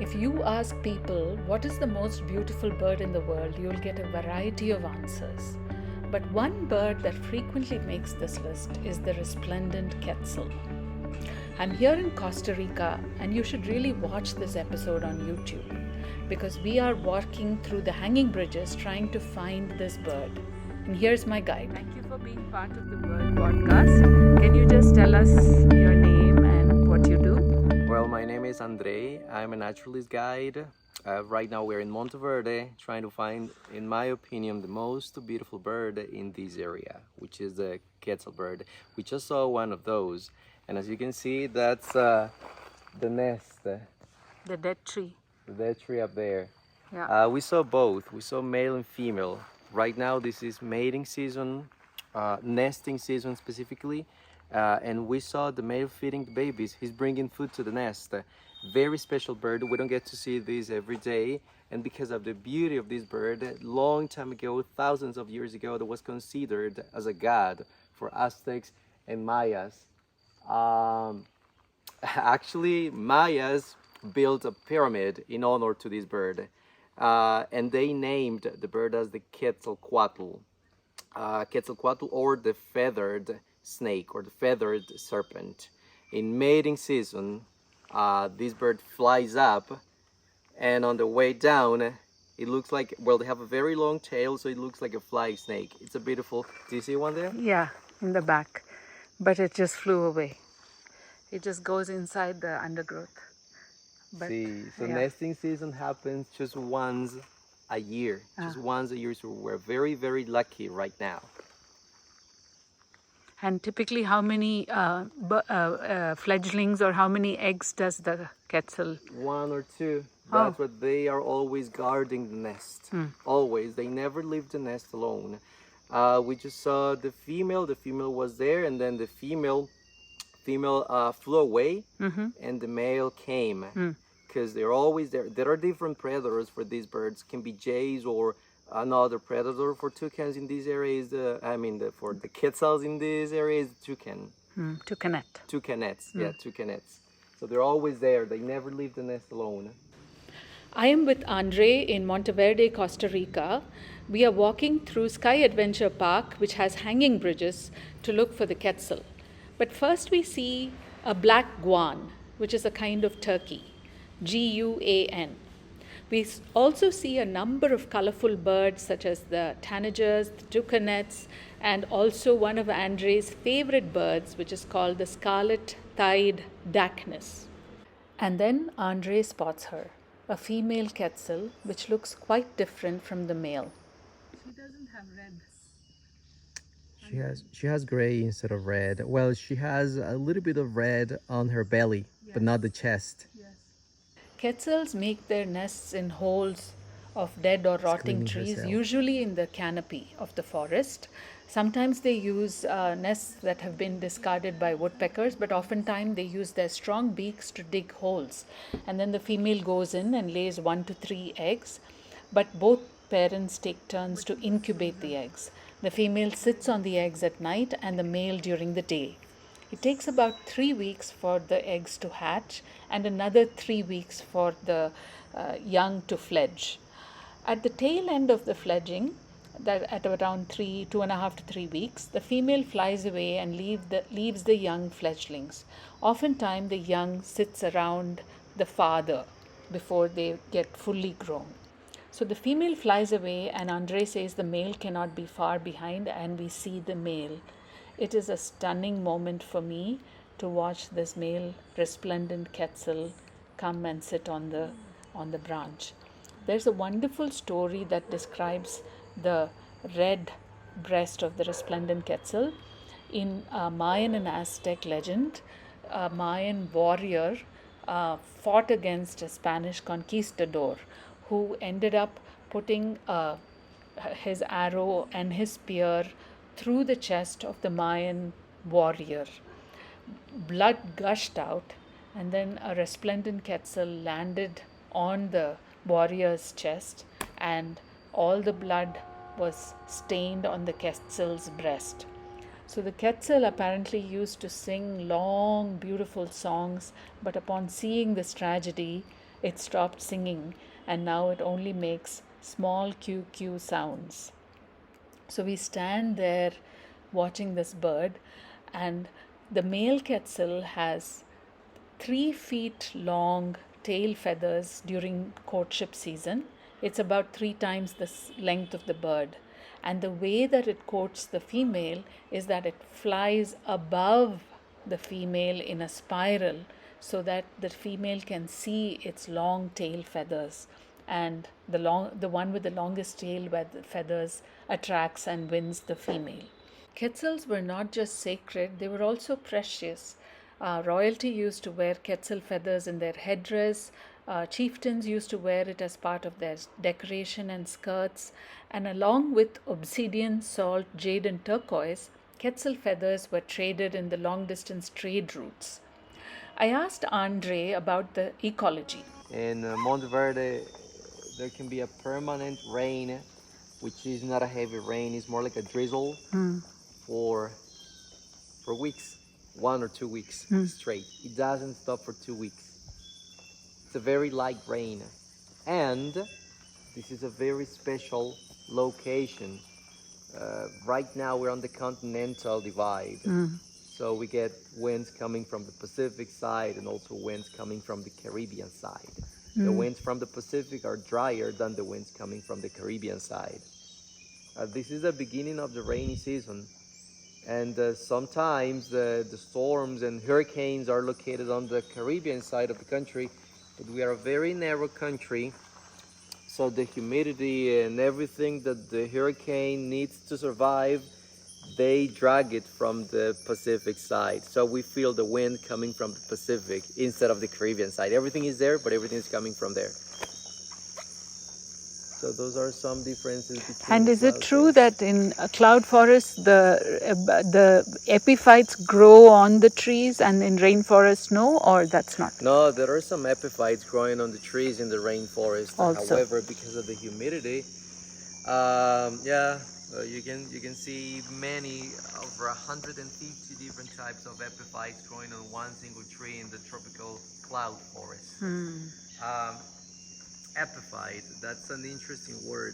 If you ask people what is the most beautiful bird in the world, you'll get a variety of answers. But one bird that frequently makes this list is the Resplendent Quetzal. I'm here in Costa Rica, and you should really watch this episode on YouTube because we are walking through the hanging bridges trying to find this bird. And here's my guide. Thank you for being part of the Bird Podcast. Can you just tell us your name and what you do? Well, my name is Andre. I'm a naturalist guide. Right now we're in Monteverde trying to find, in my opinion, the most beautiful bird in this area, which is the Quetzal bird. We just saw one of those, and as you can see, that's the nest, The dead tree. the dead tree up there. Yeah. We saw both. We saw male and female. Right now this is mating season, nesting season specifically. And we saw the male feeding the babies. He's bringing food to the nest. Very special bird. We don't get to see this every day. And because of the beauty of this bird, long time ago, thousands of years ago, that was considered as a god for Aztecs and Mayas. Actually, Mayas built a pyramid in honor to this bird. And they named the bird as the Quetzalcoatl. Quetzalcoatl, or the feathered snake, or the feathered serpent. In mating season, this bird flies up, and on the way down, it looks like, well, they have a very long tail, so it looks like a flying snake. It's a beautiful, do you see one there? Yeah, in the back. But it just flew away. It just goes inside the undergrowth. But, See, so yeah. nesting season happens just once a year. Just once a year, so we're very, very lucky right now. And typically, how many fledglings or how many eggs does the Quetzal? One or two. That's what they are always guarding the nest. Always. They never leave the nest alone. We just saw the female. The female was there, and then the female flew away, and the male came. Because they're always there. There are different predators for these birds. Can be jays or another predator for toucans in this area is for the quetzals in this area is toucan. Toucanet. Toucanets, yeah, toucanets. So they're always there. They never leave the nest alone. I am with Andre in Monteverde, Costa Rica. We are walking through Sky Adventure Park, which has hanging bridges, to look for the Quetzal. But first we see a black guan, which is a kind of turkey, Guan. We also see a number of colorful birds such as the tanagers, the toucanets, and also one of Andre's favorite birds, which is called the scarlet-thighed dacnus. And then Andre spots her, a female Quetzal, which looks quite different from the male. She doesn't have red. She has gray instead of red. Well, she has a little bit of red on her belly, but not the chest. Quetzals make their nests in holes of dead or rotting trees, herself. usually in the canopy of the forest. Sometimes they use nests that have been discarded by woodpeckers, but oftentimes they use their strong beaks to dig holes. And then the female goes in and lays 1 to 3 eggs, but both parents take turns to incubate the eggs. The female sits on the eggs at night and the male during the day. It takes about 3 weeks for the eggs to hatch and another 3 weeks for the young to fledge. At the tail end of the fledging, that at around 2.5 to 3 weeks, the female flies away and leaves the young fledglings. Oftentimes, the young sits around the father before they get fully grown. So the female flies away, and Andre says the male cannot be far behind, and we see the male. It is a stunning moment for me to watch this male resplendent Quetzal come and sit on the branch. There's a wonderful story that describes the red breast of the resplendent Quetzal. In Mayan and Aztec legend, a Mayan warrior fought against a Spanish conquistador who ended up putting his arrow and his spear through the chest of the Mayan warrior. Blood gushed out, and then a resplendent Quetzal landed on the warrior's chest, and all the blood was stained on the Quetzal's breast. So the Quetzal apparently used to sing long, beautiful songs, but upon seeing this tragedy, it stopped singing, and now it only makes small QQ sounds. So we stand there watching this bird, and the male quetzal has 3 feet long tail feathers during courtship season. It's about 3 times the length of the bird. And the way that it courts the female is that it flies above the female in a spiral so that the female can see its long tail feathers. And the one with the longest tail feathers attracts and wins the female. Quetzals were not just sacred, they were also precious. Royalty used to wear quetzal feathers in their headdress. Chieftains used to wear it as part of their decoration and skirts. And along with obsidian, salt, jade, and turquoise, quetzal feathers were traded in the long distance trade routes. I asked Andre about the ecology. In Monteverde, there can be a permanent rain, which is not a heavy rain, it's more like a drizzle for weeks, 1 or 2 weeks straight. It doesn't stop for 2 weeks. It's a very light rain. And this is a very special location. Right now we're on the continental divide. So we get winds coming from the Pacific side and also winds coming from the Caribbean side. The winds from the Pacific are drier than the winds coming from the Caribbean side. This is the beginning of the rainy season. And sometimes the storms and hurricanes are located on the Caribbean side of the country, but we are a very narrow country, so the humidity and everything that the hurricane needs to survive, they drag it from the Pacific side. So we feel the wind coming from the Pacific instead of the Caribbean side. Everything is there, but everything is coming from there. So those are some differences between. And is it true that in cloud forests the epiphytes grow on the trees, and in rainforests no, or that's not? No, there are some epiphytes growing on the trees in the rainforest. Also. However, because of the humidity, you can see many, over 150 different types of epiphytes growing on one single tree in the tropical cloud forest. Epiphyte, that's an interesting word.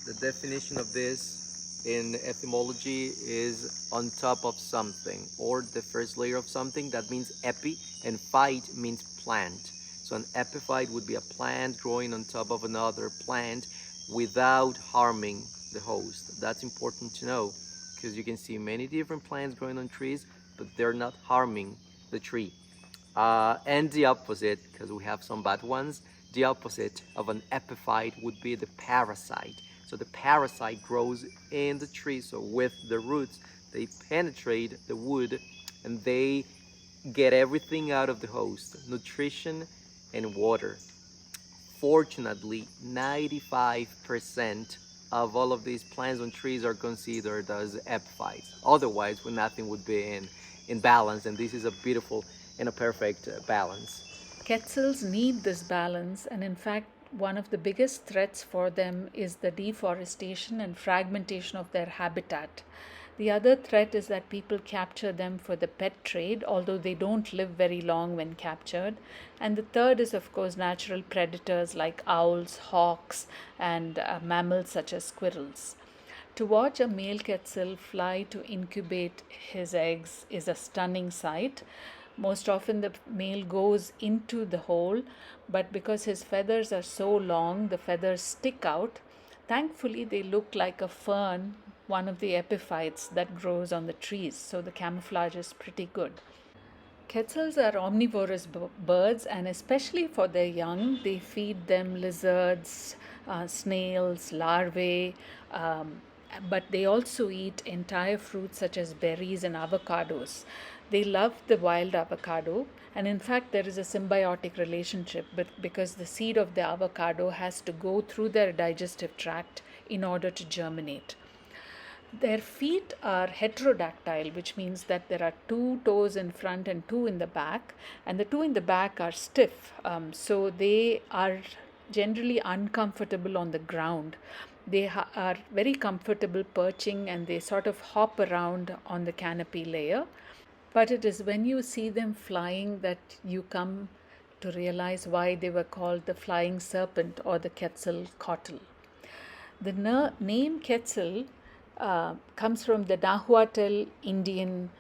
The definition of this in etymology is on top of something, or the first layer of something. That means epi, and phyte means plant. So an epiphyte would be a plant growing on top of another plant without harming the host. That's important to know, because you can see many different plants growing on trees, but they're not harming the tree. And the opposite, because we have some bad ones, the opposite of an epiphyte would be the parasite. So the parasite grows in the tree, so with the roots, they penetrate the wood and they get everything out of the host, nutrition and water. Fortunately, 95% of all of these plants on trees are considered as epiphytes. Otherwise, nothing would be in balance, and this is a beautiful and a perfect balance. Quetzals need this balance, and in fact, one of the biggest threats for them is the deforestation and fragmentation of their habitat. The other threat is that people capture them for the pet trade, although they don't live very long when captured. And the third is, of course, natural predators like owls, hawks, and mammals such as squirrels. To watch a male quetzal fly to incubate his eggs is a stunning sight. Most often the male goes into the hole, but because his feathers are so long, the feathers stick out. Thankfully, they look like a fern, one of the epiphytes that grows on the trees, so the camouflage is pretty good. Quetzals are omnivorous birds, and especially for their young, they feed them lizards, snails, larvae, but they also eat entire fruits such as berries and avocados. They love the wild avocado, and in fact, there is a symbiotic relationship because the seed of the avocado has to go through their digestive tract in order to germinate. Their feet are heterodactyl, which means that there are 2 toes in front and 2 in the back, and the 2 in the back are stiff, so they are generally uncomfortable on the ground. They are very comfortable perching, and they sort of hop around on the canopy layer. But it is when you see them flying that you come to realize why they were called the flying serpent or the Quetzalcoatl. The name Quetzal comes from the Nahuatl Indian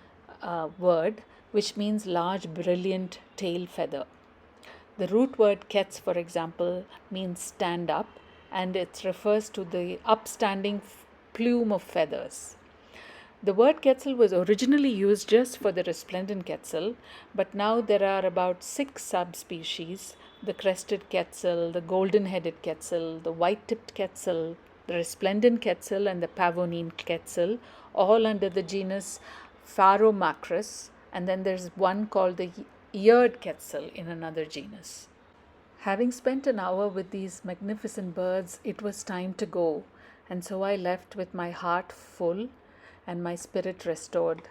word, which means large, brilliant tail feather. The root word Quetz, for example, means stand up, and it refers to the upstanding plume of feathers. The word Quetzal was originally used just for the resplendent Quetzal, but now there are about 6 subspecies: the crested Quetzal, the golden headed Quetzal, the white tipped Quetzal, the resplendent Quetzal, and the pavonine Quetzal, all under the genus Pharomacris, and then there's one called the eared Quetzal in another genus. Having spent an hour with these magnificent birds, it was time to go, and so I left with my heart full and my spirit restored.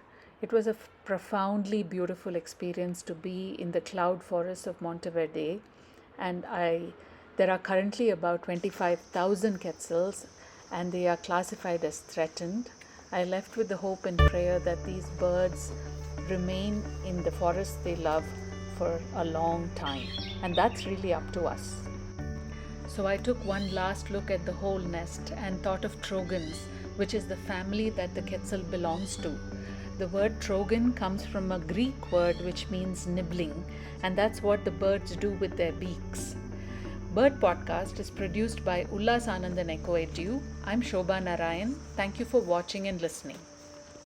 It was a profoundly beautiful experience to be in the cloud forest of Monteverde, and there are currently about 25,000 quetzals, and they are classified as threatened. I left with the hope and prayer that these birds remain in the forest they love for a long time, and that's really up to us. So I took one last look at the whole nest and thought of trogons, which is the family that the quetzal belongs to. The word trogon comes from a Greek word which means nibbling, and that's what the birds do with their beaks. Bird Podcast is produced by Ullas Anand and Eco Edu. I'm Shobha Narayan. Thank you for watching and listening.